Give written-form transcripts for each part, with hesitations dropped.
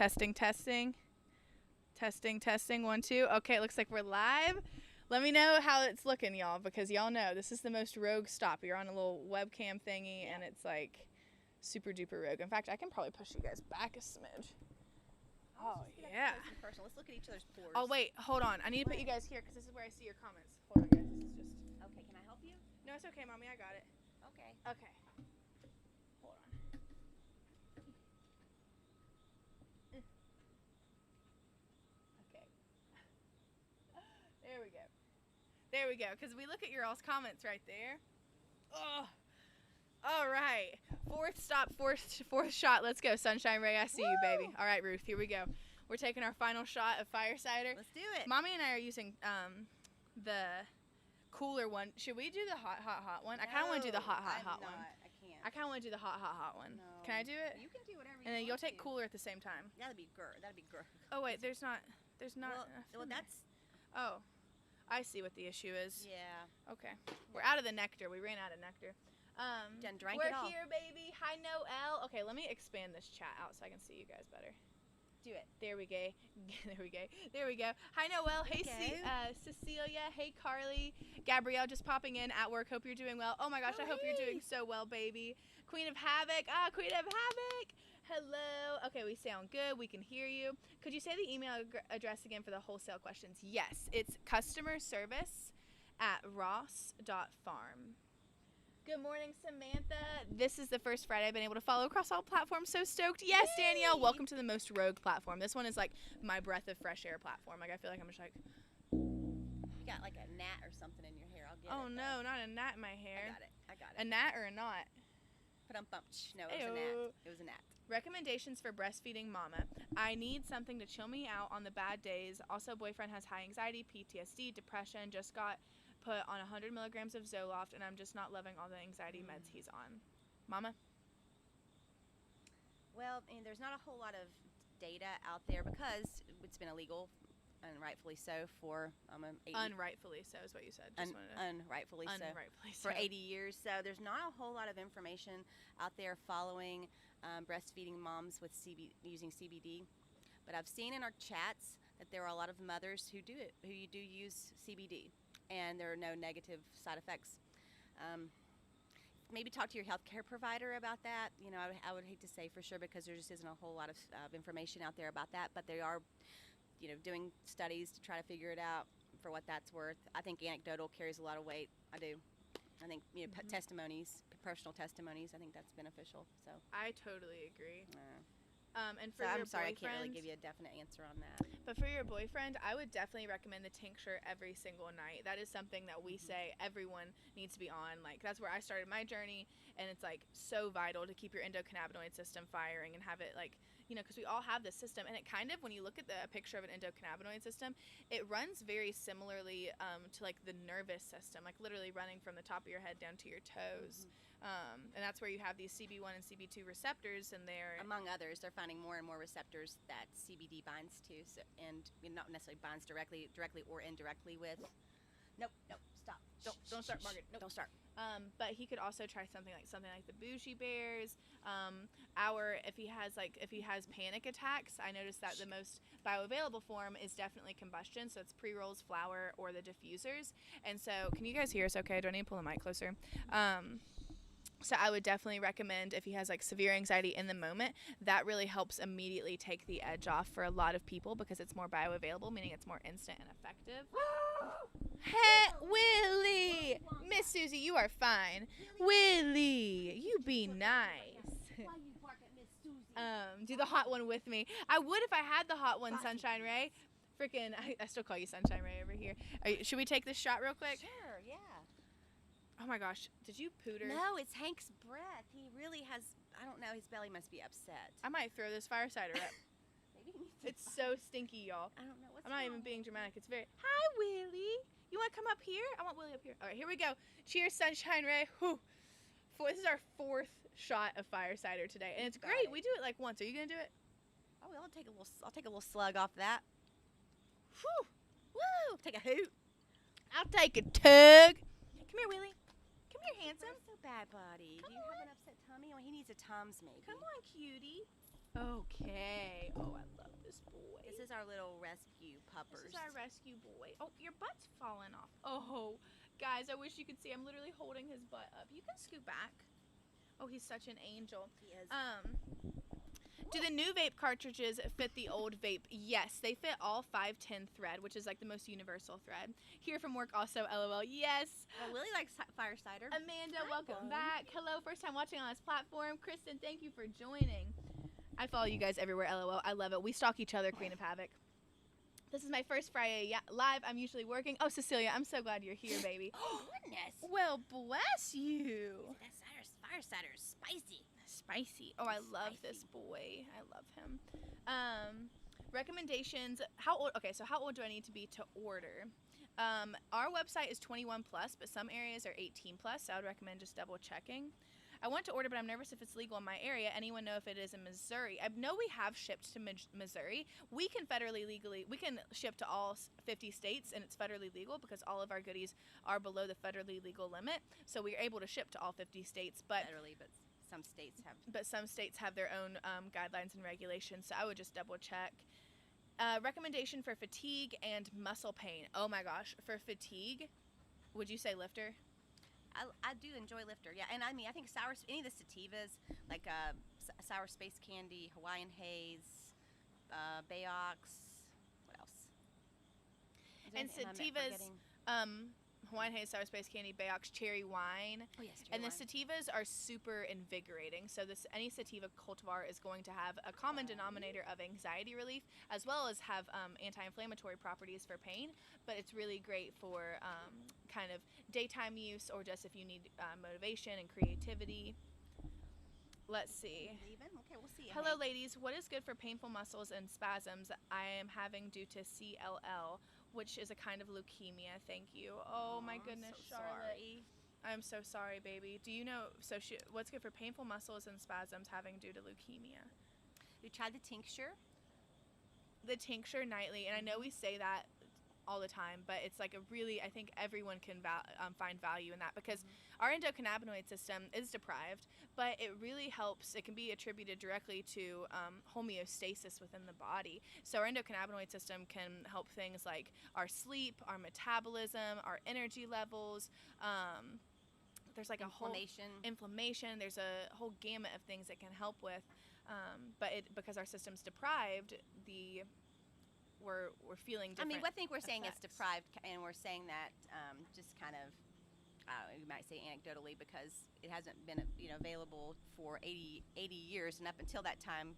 Testing, testing. Testing, testing. 1, 2. Okay, it looks like we're live. Let me know how it's looking, y'all, because y'all know this is the most rogue stop. You're on a little webcam thingy, and it's like super duper rogue. In fact, I can probably push you guys back a smidge. Oh, yeah. Let's look at each other's pores. Oh, wait. Hold on. I need to put you guys here because this is where I see your comments. Hold on, guys. This is just... Okay, can I help you? No, it's okay, Mommy. I got it. Okay. Okay. Hold on. Okay. There we go. There we go. Because we look at your all's comments right there. Oh. All right. Fourth stop, fourth shot. Let's go, Sunshine Ray. I see you, baby. All right, Ruth. Here we go. We're taking our final shot of fire cider. Let's do it. Mommy and I are using the cooler one. Should we do the hot one? I kind of want to do the hot one. I can't. I kind of want to do the hot one. No. Can I do it? You can do whatever you want. And then you'll take to. cooler at the same time. That'd be good. Oh wait, there's not. Well, that's. Oh, I see what the issue is. Yeah. Okay, we're out of the nectar. We ran out of nectar. Done drank we're it all. here, baby. Hi, Noel. Okay, let me expand this chat out so I can see you guys better. Do it. There we go. There we go. Hi, Noel. Hey, Okay. Cecilia. Hey, Carly. Gabrielle just popping in at work. Hope you're doing well. Oh, my gosh. I hope you're doing so well, baby. Queen of Havoc. Queen of Havoc. Hello. Okay, we sound good. We can hear you. Could you say the email address again for the wholesale questions? Yes. It's customerservice@ross.farm. Good morning, Samantha. This is the first Friday I've been able to follow across all platforms. So stoked. Yes, Yay. Danielle. Welcome to the most rogue platform. This one is like my breath of fresh air platform. Like I feel like I'm just like. You got like a gnat or something in your hair. I'll get it. Oh no, not a gnat in my hair. I got it. A gnat or a knot? No, it was a gnat. It was a gnat. Recommendations for breastfeeding mama. I need something to chill me out on the bad days. Also, boyfriend has high anxiety, PTSD, depression. Just got put on 100 milligrams of Zoloft, and I'm just not loving all the anxiety meds he's on. Mama? Well, and there's not a whole lot of data out there because it's been illegal, and rightfully so, for 80 Unrightfully so is what you said. Unrightfully so. For 80 years. So there's not a whole lot of information out there following breastfeeding moms with using CBD. But I've seen in our chats that there are a lot of mothers who do use CBD. And there are no negative side effects. Maybe talk to your healthcare provider about that. You know, I would hate to say for sure because there just isn't a whole lot of information out there about that. But they are, doing studies to try to figure it out for what that's worth. I think anecdotal carries a lot of weight. I do. I think testimonies, personal testimonies. I think that's beneficial. So I totally agree. And for I'm your sorry, boyfriend, I can't really give you a definite answer on that. But for your boyfriend, I would definitely recommend the tincture every single night. That is something that we say everyone needs to be on. Like, that's where I started my journey, and it's, like, so vital to keep your endocannabinoid system firing and have it, like, because we all have this system. And it kind of, when you look at a picture of an endocannabinoid system, it runs very similarly to, like, the nervous system, like, literally running from the top of your head down to your toes. And that's where you have these CB1 and CB2 receptors, and they're among others. They're finding more and more receptors that CBD binds to, and not necessarily binds directly or indirectly with. Nope, stop. Don't start, Margaret. Nope. Don't start. But he could also try something like the Bougie Bears. If he has panic attacks, I noticed that the most bioavailable form is definitely combustion. So it's pre-rolls, flour, or the diffusers. And so, can you guys hear us? Okay, do I need to pull the mic closer? So I would definitely recommend if he has like severe anxiety in the moment, that really helps immediately take the edge off for a lot of people because it's more bioavailable, meaning it's more instant and effective. Hey, Willie! Miss Susie, you are fine. Willie, you be nice. Do the hot one with me. I would if I had the hot one, Sunshine Ray. Freaking, I still call you Sunshine Ray over here. Should we take this shot real quick? Sure, yeah. Oh my gosh, did you pooter? No, it's Hank's breath. He really has, I don't know, his belly must be upset. I might throw this fire cider up. Maybe he needs to It's so stinky, y'all. I don't know what's I'm not wrong. even being dramatic. It's very, hi, Willie. You want to come up here? I want Willie up here. All right, here we go. Cheers, Sunshine Ray. Whew. This is our fourth shot of fire cider today, and it's great. We do it like once. Are you going to do it? Oh, I'll take a little slug off that. Whew. Woo! Take a hoot. I'll take a tug. Come here, Willie. Come here, handsome. What's so bad, buddy? Do you have an upset tummy? Oh, he needs a Tums, maybe. Come on, cutie. Okay. Oh, I love this boy. This is our little rescue puppers. This is our rescue boy. Oh, your butt's falling off. Oh, guys, I wish you could see. I'm literally holding his butt up. You can scoot back. Oh, he's such an angel. He is. Do the new vape cartridges fit the old vape? Yes, they fit all 510 thread, which is like the most universal thread. Here from work also, LOL. Yes. Well, Lily likes fire cider. Amanda, Hi, welcome bud. back. Hello, first time watching on this platform. Kristen, thank you for joining. I follow you guys everywhere, LOL. I love it. We stalk each other, Queen of Havoc. This is my first Friday live. I'm usually working. Oh, Cecilia, I'm so glad you're here, baby. Oh, goodness. Well, bless you. That fire cider is spicy. Spicy. Oh, I love this boy. I love him. Recommendations. How old? Okay, so how old do I need to be to order? Our website is 21 plus, but some areas are 18 plus. So I would recommend just double checking. I want to order, but I'm nervous if it's legal in my area. Anyone know if it is in Missouri? I know we have shipped to Missouri. We can ship to all 50 states, and it's federally legal because all of our goodies are below the federally legal limit. So we are able to ship to all 50 states, but Federally, but some states have. But some states have their own guidelines and regulations, so I would just double check. Recommendation for fatigue and muscle pain. Oh my gosh, for fatigue, would you say lifter? I do enjoy lifter, yeah, and I mean I think any of the sativas like sour space candy, Hawaiian haze, Bayox. What else? Is there And anything I'm sativas, forgetting? Hawaiian haze, sour space candy, Bayox, cherry wine. Oh yes, And the sativas are super invigorating. So any sativa cultivar is going to have a common denominator of anxiety relief, as well as have anti-inflammatory properties for pain. But it's really great for kind of daytime use, or just if you need motivation and creativity. Let's see. Leaving? Okay, we'll see. Hello, ladies. What is good for painful muscles and spasms I am having due to CLL, which is a kind of leukemia? Thank you. Oh my goodness, so Charlotte. sorry. I'm so sorry, baby. Do you know? What's good for painful muscles and spasms having due to leukemia? You tried the tincture? The tincture nightly, and I know we say that all the time, but it's like I think everyone can find value in that, because our endocannabinoid system is deprived, but it really helps. It can be attributed directly to homeostasis within the body. So our endocannabinoid system can help things like our sleep, our metabolism, our energy levels. There's like inflammation. There's a whole gamut of things it can help with, but because our system's deprived, we're feeling different. I mean, I think we're saying effects. it's deprived, and we're saying that just kind of, you might say anecdotally, because it hasn't been available for 80 years, and up until that time,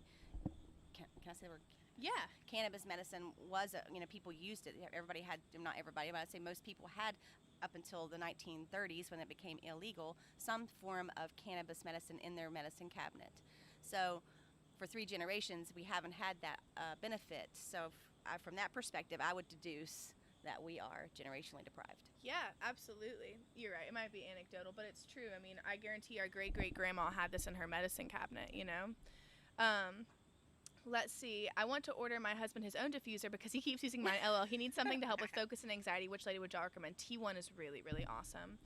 can I say the word? Yeah. Cannabis medicine was, people used it. Everybody had, not everybody, but I'd say most people had, up until the 1930s when it became illegal, some form of cannabis medicine in their medicine cabinet. So for 3 generations, we haven't had that benefit. So from that perspective, I would deduce that we are generationally deprived. Yeah, absolutely. You're right. It might be anecdotal, but it's true. I mean, I guarantee our great-great-grandma had this in her medicine cabinet, Let's see. I want to order my husband his own diffuser because he keeps using mine. LL. He needs something to help with focus and anxiety. Which lady would y'all recommend? T1 is really, really awesome.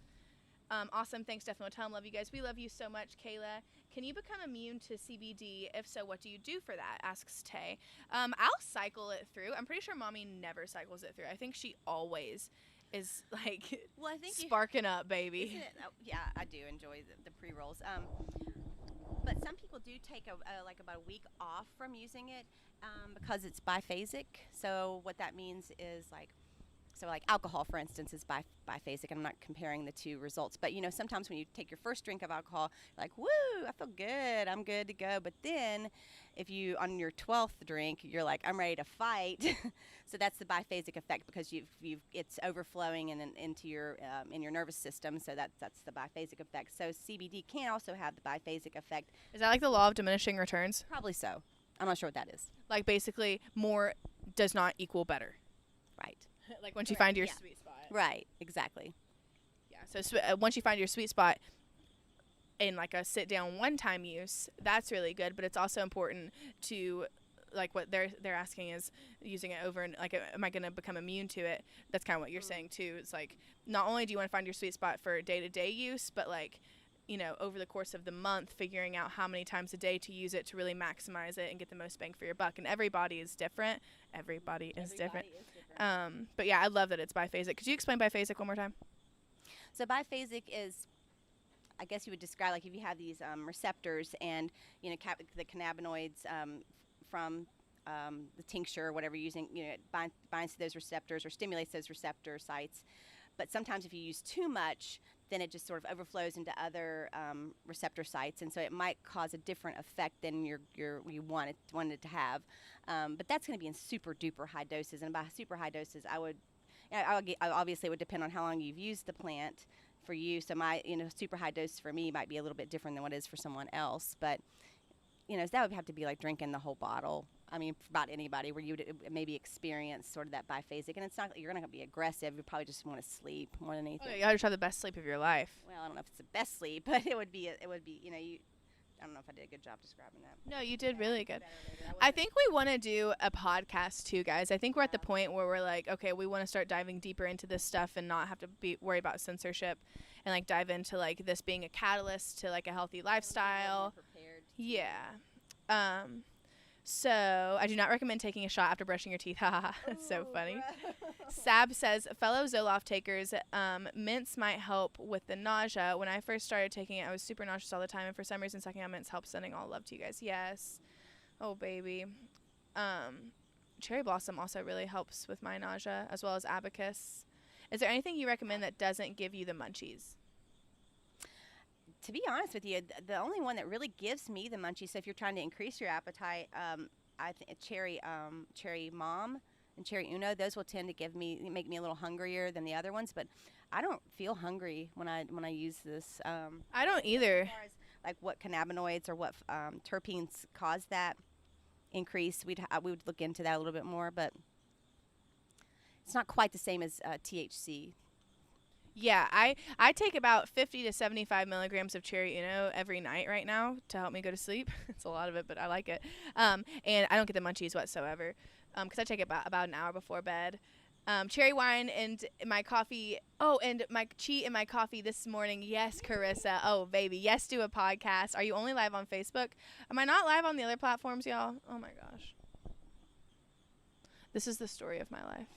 Awesome. Thanks, Stefano. Tell him love you guys. We love you so much, Kayla. Can you become immune to CBD? If so, what do you do for that? Asks Tay. I'll cycle it through. I'm pretty sure Mommy never cycles it through. I think she always is like sparking up, baby. Yeah, I do enjoy the pre-rolls. But some people do take about a week off from using it because it's biphasic. So what that means is like alcohol, for instance, is biphasic. And I'm not comparing the two results, but sometimes when you take your first drink of alcohol, you're like, woo, I feel good, I'm good to go. But then if you, on your 12th drink, you're like, I'm ready to fight. So that's the biphasic effect, because it's overflowing into your in your nervous system. So that's the biphasic effect. So CBD can also have the biphasic effect. Is that like the law of diminishing returns? Probably so. I'm not sure what that is. Like basically more does not equal better. Right. Like once you find your sweet spot. Right, exactly. Yeah, so once you find your sweet spot in like a sit-down one-time use, that's really good, but it's also important to, like what they're asking is using it over and like, am I going to become immune to it? That's kind of what you're saying too. It's like not only do you want to find your sweet spot for day-to-day use, but like over the course of the month, figuring out how many times a day to use it to really maximize it and get the most bang for your buck. And everybody is different. Everybody is different. But yeah, I love that it's biphasic. Could you explain biphasic one more time? So biphasic is, I guess you would describe, like if you have these receptors and, the cannabinoids from the tincture or whatever you're using, it binds to those receptors or stimulates those receptor sites. But sometimes if you use too much, then it just sort of overflows into other receptor sites, and so it might cause a different effect than you wanted it to have. But that's going to be in super duper high doses, and by super high doses, obviously it would depend on how long you've used the plant for you. So my super high dose for me might be a little bit different than what it is for someone else, but that would have to be like drinking the whole bottle. I mean, for about anybody where you would maybe experience sort of that biphasic, and it's not, you're not going to be aggressive. You probably just want to sleep more than anything. Oh, you got to try the best sleep of your life. Well, I don't know if it's the best sleep, but it would be, I don't know if I did a good job describing that. No, you did really good. I think we want to do a podcast too, guys. I think we're at the point where we're like, okay, we want to start diving deeper into this stuff and not have to worry about censorship, and like dive into like this being a catalyst to like a healthy lifestyle. Yeah. So I do not recommend taking a shot after brushing your teeth. Haha, that's so funny. Sab says, fellow Zoloft takers, mints might help with the nausea. When I first started taking it, I was super nauseous all the time, and for some reason sucking on mints helps. Sending all love to you guys. Yes. Oh, baby. Cherry blossom also really helps with my nausea, as well as abacus. Is there anything you recommend that doesn't give you the munchies? To be honest with you, the only one that really gives me the munchies, so if you're trying to increase your appetite, I think cherry mom and cherry uno, those will tend to make me a little hungrier than the other ones, but I don't feel hungry when I use this. I don't either. As far as like what cannabinoids or what terpenes cause that increase, we would look into that a little bit more, but it's not quite the same as THC. Yeah, I take about 50 to 75 milligrams of cherry uno every night right now to help me go to sleep. It's a lot of it, but I like it. And I don't get the munchies whatsoever because I take it about an hour before bed. Cherry wine and my coffee. Oh, and my cheat in my coffee this morning. Yes, Carissa. Oh, baby. Yes, do a podcast. Are you only live on Facebook? Am I not live on the other platforms, y'all? Oh, my gosh. This is the story of my life.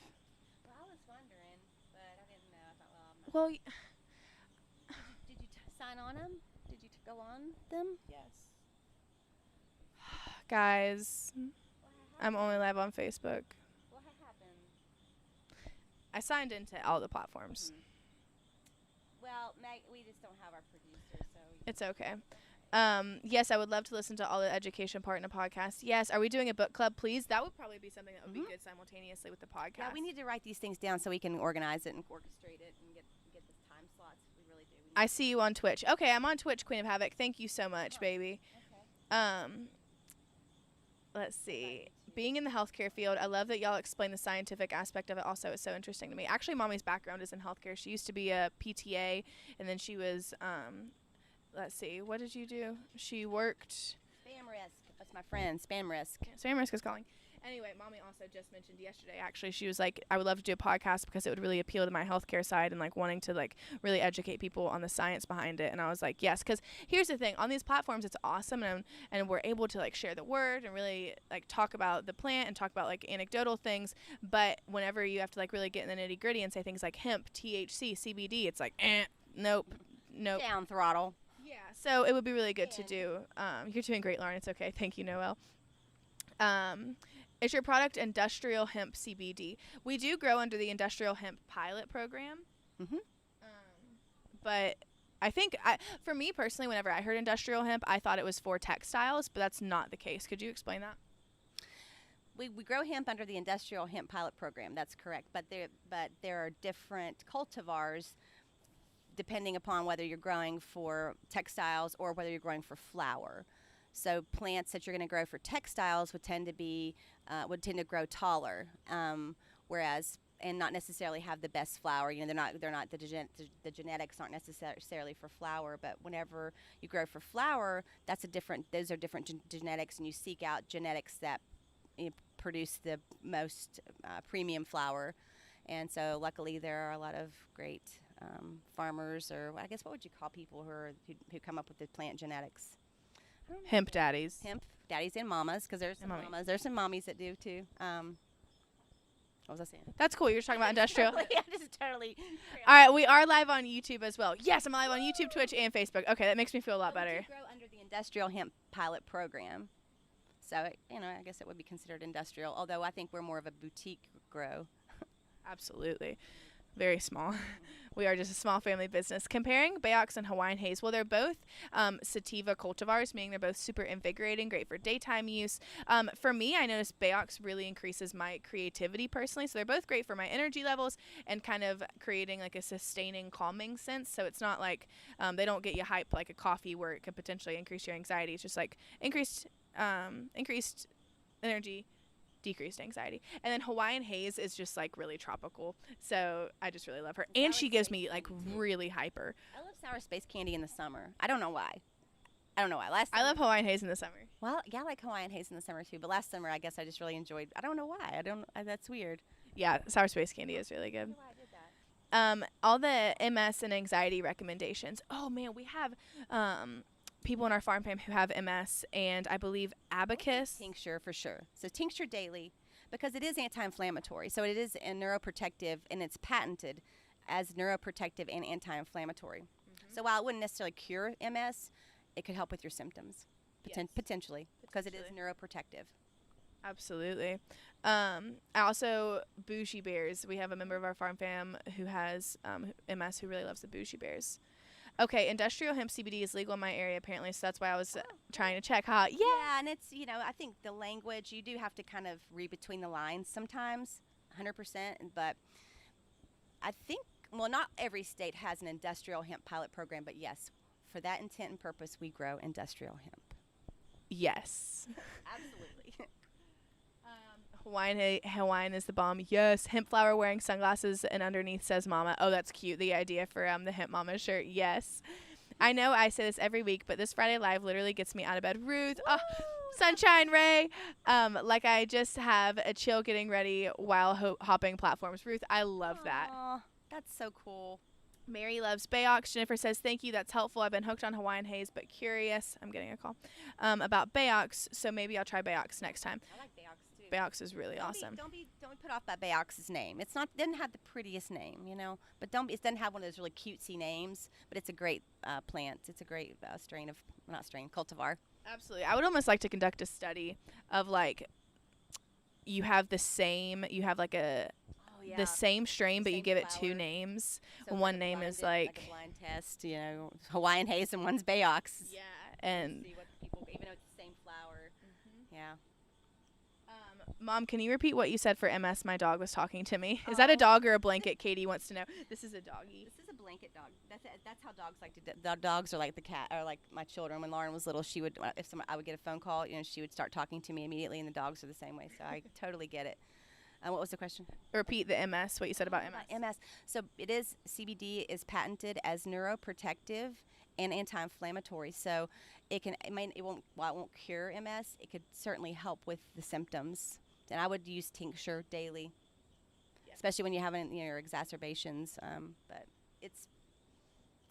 Well, did you sign on them? Did you go on them? Yes. Guys, I'm only live on Facebook. What happened? I signed into all the platforms. Well, Meg, we just don't have our producer, so... It's okay. Yes, I would love to listen to all the education part in a podcast. Yes, are we doing a book club, please? That would probably be something that would be good simultaneously with the podcast. Yeah, we need to write these things down so we can organize it and orchestrate it and get the time slots. We really do. I see you on Twitch. Okay, I'm on Twitch, Queen of Havoc. Thank you so much, baby. Okay. Let's see. Being in the healthcare field, I love that y'all explain the scientific aspect of it also. It's so interesting to me. Actually, Mommy's background is in healthcare. She used to be a PTA, and then she was, let's see, what did you do? She worked... Spam risk. That's my friend, Spam risk. Spam risk is calling. Anyway, Mommy also just mentioned yesterday, actually, she was like, I would love to do a podcast because it would really appeal to my healthcare side and like wanting to like really educate people on the science behind it. And I was like, yes, because here's the thing, on these platforms, it's awesome. And we're able to like share the word and really like talk about the plant and talk about like anecdotal things. But whenever you have to like really get in the nitty gritty and say things like hemp, THC, CBD, it's like, nope. Down throttle. Yeah, so it would be really good to do. You're doing great, Lauren. It's okay. Thank you, Noelle. Is your product industrial hemp CBD? We do grow under the industrial hemp pilot program. But I think, for me personally, whenever I heard industrial hemp, I thought it was for textiles, but that's not the case. Could you explain that? We grow hemp under the industrial hemp pilot program. That's correct. But there are different cultivars depending upon whether you're growing for textiles or whether you're growing for flower. So plants that you're going to grow for textiles would tend to grow taller, whereas and not necessarily have the best flower. You know, they're not the genetics aren't necessarily for flower. But whenever you grow for flower, those are different genetics, and you seek out genetics that produce the most premium flower. And so luckily there are a lot of great farmers, or I guess what would you call people who come up with the plant genetics? Hemp daddies. Hemp daddies and mamas, because there's some And mommies. mamas. There's some mommies that do too. What was I saying? That's cool. You're talking about industrial. Yeah, just totally. All right, we are live on YouTube as well. Yes, I'm live on YouTube, Twitch, and Facebook. Okay, that makes me feel a lot So we better. do grow under the industrial hemp pilot program. So, I guess it would be considered industrial, although I think we're more of a boutique grow. Absolutely. Very small. We are just a small family business. Comparing Bayox and Hawaiian Haze, well, they're both sativa cultivars, meaning they're both super invigorating, great for daytime use. For me, I noticed Bayox really increases my creativity personally, so they're both great for my energy levels and kind of creating like a sustaining, calming sense. So it's not like they don't get you hyped like a coffee where it could potentially increase your anxiety. It's just like increased energy, decreased anxiety. And then Hawaiian Haze is just like really tropical. So I just really love her. And she gives me like really hyper. I love sour space candy in the summer. I don't know why. I love Hawaiian Haze in the summer. Well, yeah, I like Hawaiian Haze in the summer too. But last summer, I guess I just really enjoyed. I don't know why. That's weird. Yeah, sour space candy is really I don't good. know why I did that. All the MS and anxiety recommendations. Oh man, we have people in our farm fam who have MS, and I believe Abacus. Tincture for sure. So tincture daily, because it is anti-inflammatory. So it is a neuroprotective, and it's patented as neuroprotective and anti-inflammatory. So while it wouldn't necessarily cure MS, it could help with your symptoms, potentially, because it is neuroprotective. Absolutely. Bougie Bears. We have a member of our farm fam who has MS who really loves the Bougie Bears. Okay, industrial hemp CBD is legal in my area apparently, so that's why I was trying to check how. Yeah, and it's, I think the language, you do have to kind of read between the lines sometimes, 100%, but I think, well, not every state has an industrial hemp pilot program, but yes, for that intent and purpose, we grow industrial hemp. Yes. Absolutely. Hawaiian is the bomb. Yes. Hemp flower wearing sunglasses and underneath says mama. Oh, that's cute. The idea for the hemp mama shirt. Yes. I know I say this every week, but this Friday Live literally gets me out of bed. Ruth. Oh, sunshine Ray. Like I just have a chill getting ready while hopping platforms. Ruth, I love that. Aw, that's so cool. Mary loves Bayox. Jennifer says, thank you. That's helpful. I've been hooked on Hawaiian Haze, but curious. I'm getting a call about Bayox, so maybe I'll try Bayox next time. I like Bayox too. Bayox is really awesome. Don't be put off by Bayox's name. It doesn't have the prettiest name, but it doesn't have one of those really cutesy names. But it's a great plant. It's a great cultivar. Absolutely. I would almost like to conduct a study of like you have like the same strain, but you Same give it two flower. names. So One kind of name is blinded, like a blind test, Hawaiian Haze and one's Bayox. yeah, and See what people, even though it's the same flower. Yeah. Mom, can you repeat what you said for MS? My dog was talking to me. Is that a dog or a blanket? Katie wants to know. This is a doggy. This is a blanket dog. That's how dogs like to do. The dogs are like the cat, or like my children. When Lauren was little, she would, I would get a phone call, she would start talking to me immediately, and the dogs are the same way. So I totally get it. What was the question? Repeat the MS. What you said about MS. MS. So CBD is patented as neuroprotective and anti-inflammatory. So it won't cure MS. It could certainly help with the symptoms. And I would use tincture daily, especially when you're having your exacerbations. But it's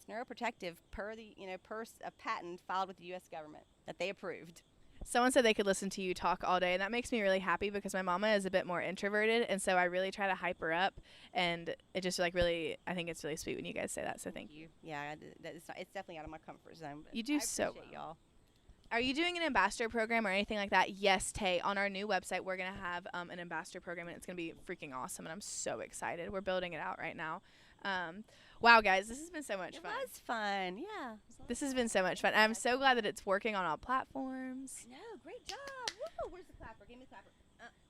neuroprotective per a patent filed with the U.S. government that they approved. Someone said they could listen to you talk all day, and that makes me really happy because my mama is a bit more introverted, and so I really try to hype her up, and it just I think it's really sweet when you guys say that, so thank you. Yeah, it's definitely out of my comfort zone. But You do I so appreciate y'all. Are you doing an ambassador program or anything like that? Yes, Tay. On our new website, we're going to have an ambassador program, and it's going to be freaking awesome, and I'm so excited. We're building it out right now. Wow, guys, this has been so much fun. It was fun, yeah. This has been so much fun. I'm so glad that it's working on all platforms. No, great job. Woo, where's the clapper? Give me the clapper.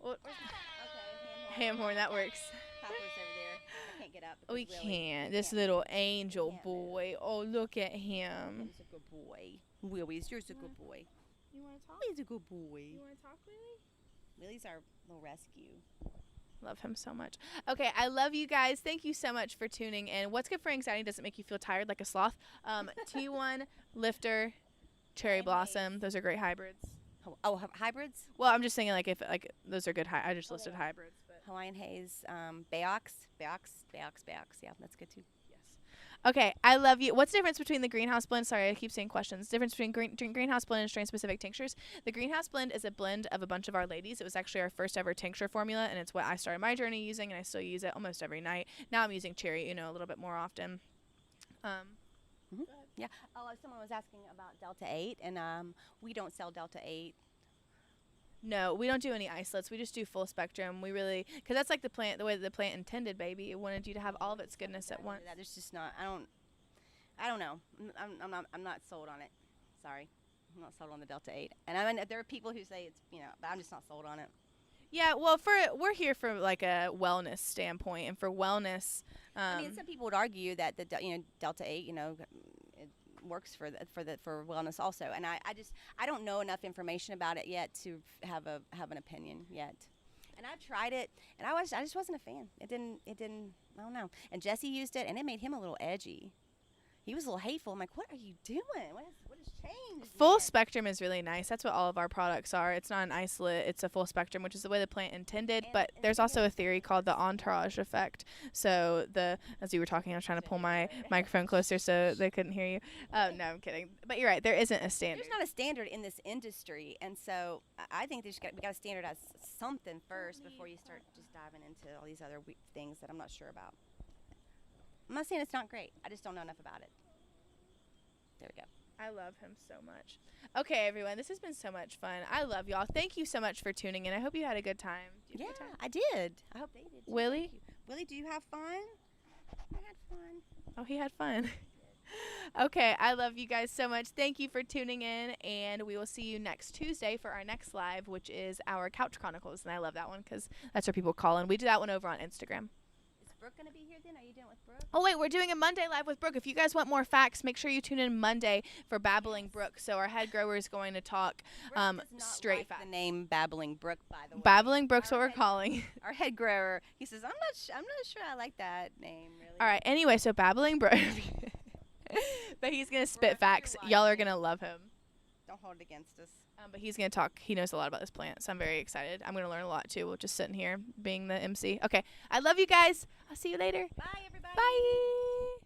Well, Okay, ham horn, that works. Clapper's over there. I can't get up. We because Willie can't. This can't little move. angel Can't move. boy. Oh, look at him. He's a good boy. Willie's, you're a good boy. You want to talk? He's a good boy. want to talk, Willie? Willie's our little rescue. Love him so much. Okay, I love you guys. Thank you so much for tuning in. What's good for anxiety doesn't make you feel tired like a sloth. T1, Lifter, Cherry Blossom. Those are great hybrids. Hybrids? Well, I'm just saying like if those are good. I just listed hybrids. But Hawaiian Haze, Bayox. Yeah, that's good too. yes. Okay, I love you. What's the difference between the greenhouse blend? Sorry, I keep saying questions. Difference between greenhouse blend and strain-specific tinctures. The greenhouse blend is a blend of a bunch of Our Ladies. It was actually our first ever tincture formula, and it's what I started my journey using, and I still use it almost every night. Now I'm using cherry, a little bit more often. Mhm. Yeah. Oh, someone was asking about Delta 8, and we don't sell Delta 8. No, we don't do any isolates. We just do full spectrum. We really, because that's like the way that the plant intended, baby. It wanted you to have all of its goodness at once. There's just not. I don't know. I'm not sold on it. Sorry, I'm not sold on the Delta 8. And I mean, there are people who say it's, but I'm just not sold on it. Yeah, well, we're here for like a wellness standpoint, and for wellness. I mean, some people would argue that the Delta 8, it works for wellness also. And I don't know enough information about it yet to have an opinion yet. And I've tried it, and I just wasn't a fan. It didn't. I don't know. And Jesse used it, and it made him a little edgy. He was a little hateful. I'm like, what are you doing? What has changed? Full spectrum is really nice. That's what all of our products are. It's not an isolate. It's a full spectrum, which is the way the plant intended. But there's also a theory called the entourage effect. So as you were talking, I was trying to pull my microphone closer so they couldn't hear you. No, I'm kidding. But you're right. There isn't a standard. There's not a standard in this industry, and so I think we got to standardize something first before you start just diving into all these other things that I'm not sure about. I'm not saying it's not great. I just don't know enough about it. There we go. I love him so much. Okay, everyone. This has been so much fun. I love y'all. Thank you so much for tuning in. I hope you had a good time. Yeah, I did. I hope they did. Willie? Willie, do you have fun? I had fun. Oh, he had fun. Okay, I love you guys so much. Thank you for tuning in, and we will see you next Tuesday for our next live, which is our Couch Chronicles. And I love that one because that's where people call in. We do that one over on Instagram. Brooke going to be here then? Are you doing it with Brooke? Oh, wait, we're doing a Monday live with Brooke. If you guys want more facts, make sure you tune in Monday for Babbling Brooke. So our head grower is going to talk straight facts. The name Babbling Brooke, by the way. Babbling Brooke's what we're calling. Our head grower, he says, I'm not sure I like that name, really. All right, anyway, so Babbling Brooke. But he's going to spit facts. Y'all are going to love him. Don't hold it against us. But he's going to talk. He knows a lot about this plant, so I'm very excited. I'm going to learn a lot, too. We're just sitting here being the MC. Okay, I love you guys. I'll see you later. Bye, everybody. Bye.